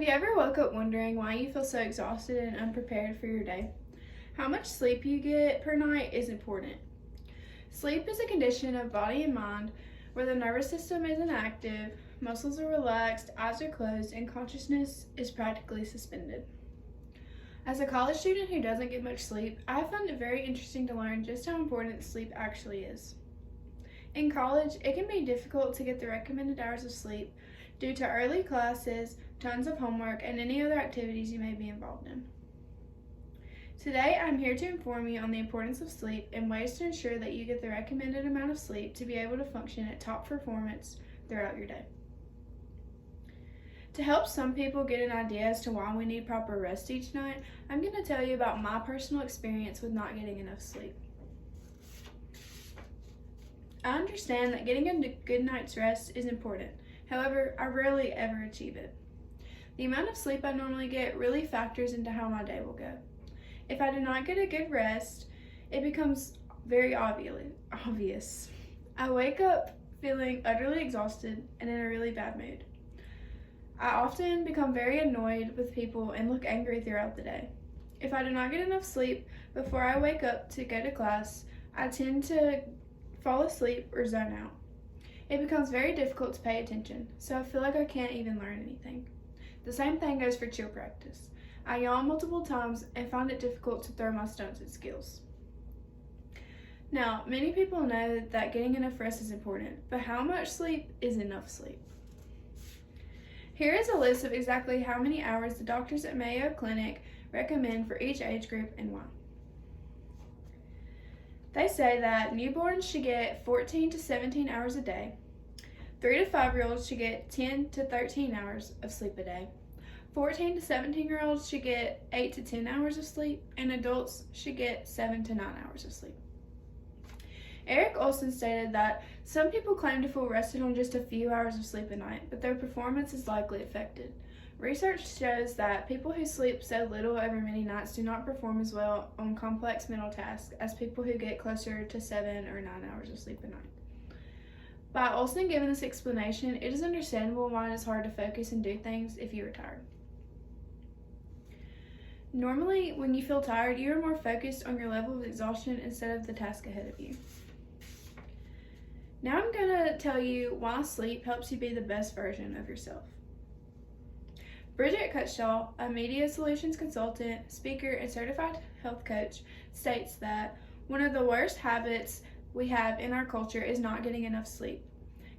Have you ever woke up wondering why you feel so exhausted and unprepared for your day? How much sleep you get per night is important. Sleep is a condition of body and mind where the nervous system is inactive, muscles are relaxed, eyes are closed, and consciousness is practically suspended. As a college student who doesn't get much sleep, I found it very interesting to learn just how important sleep actually is. In college, it can be difficult to get the recommended hours of sleep due to early classes, tons of homework, and any other activities you may be involved in. Today, I'm here to inform you on the importance of sleep and ways to ensure that you get the recommended amount of sleep to be able to function at top performance throughout your day. To help some people get an idea as to why we need proper rest each night, I'm going to tell you about my personal experience with not getting enough sleep. I understand that getting a good night's rest is important. However, I rarely ever achieve it. The amount of sleep I normally get really factors into how my day will go. If I do not get a good rest, it becomes very obvious. I wake up feeling utterly exhausted and in a really bad mood. I often become very annoyed with people and look angry throughout the day. If I do not get enough sleep before I wake up to go to class, I tend to fall asleep or zone out. It becomes very difficult to pay attention, so I feel like I can't even learn anything. The same thing goes for chill practice. I yawn multiple times and find it difficult to throw my stones at skills. Now, many people know that getting enough rest is important, but how much sleep is enough sleep? Here is a list of exactly how many hours the doctors at Mayo Clinic recommend for each age group and why. They say that newborns should get 14 to 17 hours a day, 3 to 5-year-olds should get 10 to 13 hours of sleep a day, 14 to 17-year-olds should get 8 to 10 hours of sleep, and adults should get 7 to 9 hours of sleep. Eric Olson stated that some people claim to feel rested on just a few hours of sleep a night, but their performance is likely affected. Research shows that people who sleep so little over many nights do not perform as well on complex mental tasks as people who get closer to 7 or 9 hours of sleep a night. By Olson giving this explanation, it is understandable why it is hard to focus and do things if you are tired. Normally, when you feel tired, you are more focused on your level of exhaustion instead of the task ahead of you. Now I'm going to tell you why sleep helps you be the best version of yourself. Bridget Cutshaw, a media solutions consultant, speaker, and certified health coach, states that one of the worst habits we have in our culture is not getting enough sleep.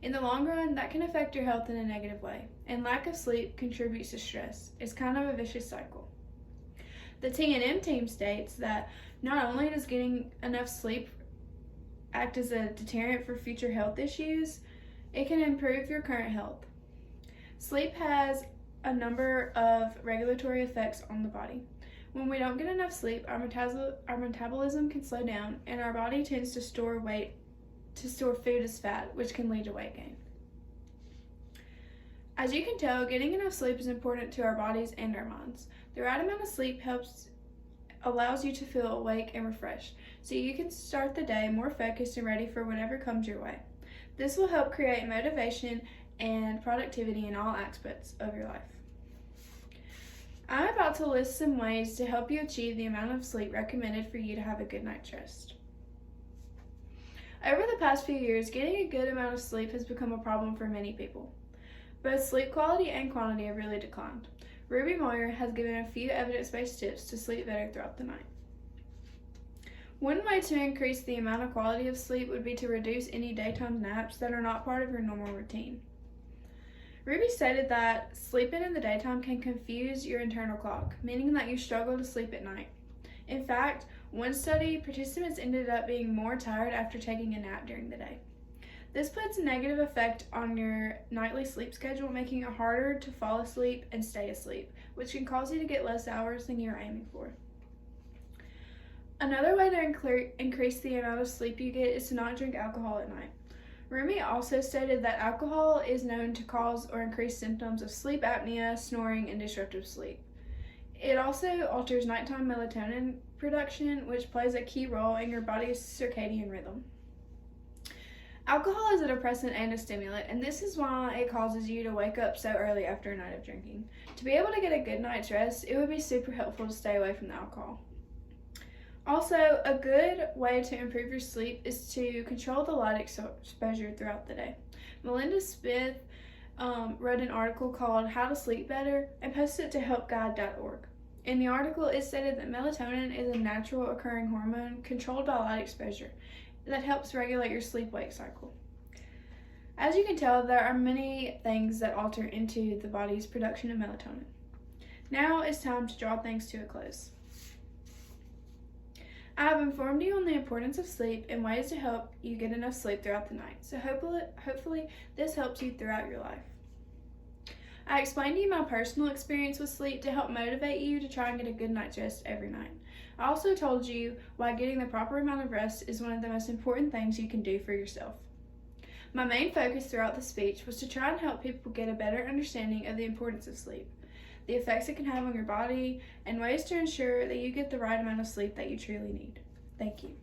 In the long run, that can affect your health in a negative way, and lack of sleep contributes to stress. It's kind of a vicious cycle. The T&M team states that not only does getting enough sleep act as a deterrent for future health issues, it can improve your current health. Sleep has a number of regulatory effects on the body. When we don't get enough sleep, our metabolism can slow down, and our body tends to store food as fat, which can lead to weight gain. As you can tell, getting enough sleep is important to our bodies and our minds. The right amount of sleep allows you to feel awake and refreshed, so you can start the day more focused and ready for whatever comes your way. This will help create motivation and productivity in all aspects of your life. I'm about to list some ways to help you achieve the amount of sleep recommended for you to have a good night's rest. Over the past few years, getting a good amount of sleep has become a problem for many people. Both sleep quality and quantity have really declined. Ruby Moyer has given a few evidence-based tips to sleep better throughout the night. One way to increase the amount of quality of sleep would be to reduce any daytime naps that are not part of your normal routine. Ruby stated that sleeping in the daytime can confuse your internal clock, meaning that you struggle to sleep at night. In fact, one study, participants ended up being more tired after taking a nap during the day. This puts a negative effect on your nightly sleep schedule, making it harder to fall asleep and stay asleep, which can cause you to get less hours than you're aiming for. Another way to increase the amount of sleep you get is to not drink alcohol at night. Rumi also stated that alcohol is known to cause or increase symptoms of sleep apnea, snoring, and disruptive sleep. It also alters nighttime melatonin production, which plays a key role in your body's circadian rhythm. Alcohol is a depressant and a stimulant, and this is why it causes you to wake up so early after a night of drinking. To be able to get a good night's rest, it would be super helpful to stay away from the alcohol. Also, a good way to improve your sleep is to control the light exposure throughout the day. Melinda Smith wrote an article called How to Sleep Better and posted it to helpguide.org. In the article, it stated that melatonin is a natural occurring hormone controlled by light exposure that helps regulate your sleep-wake cycle. As you can tell, there are many things that alter into the body's production of melatonin. Now it's time to draw things to a close. I have informed you on the importance of sleep and ways to help you get enough sleep throughout the night, so hopefully this helps you throughout your life. I explained to you my personal experience with sleep to help motivate you to try and get a good night's rest every night. I also told you why getting the proper amount of rest is one of the most important things you can do for yourself. My main focus throughout the speech was to try and help people get a better understanding of the importance of sleep, the effects it can have on your body, and ways to ensure that you get the right amount of sleep that you truly need. Thank you.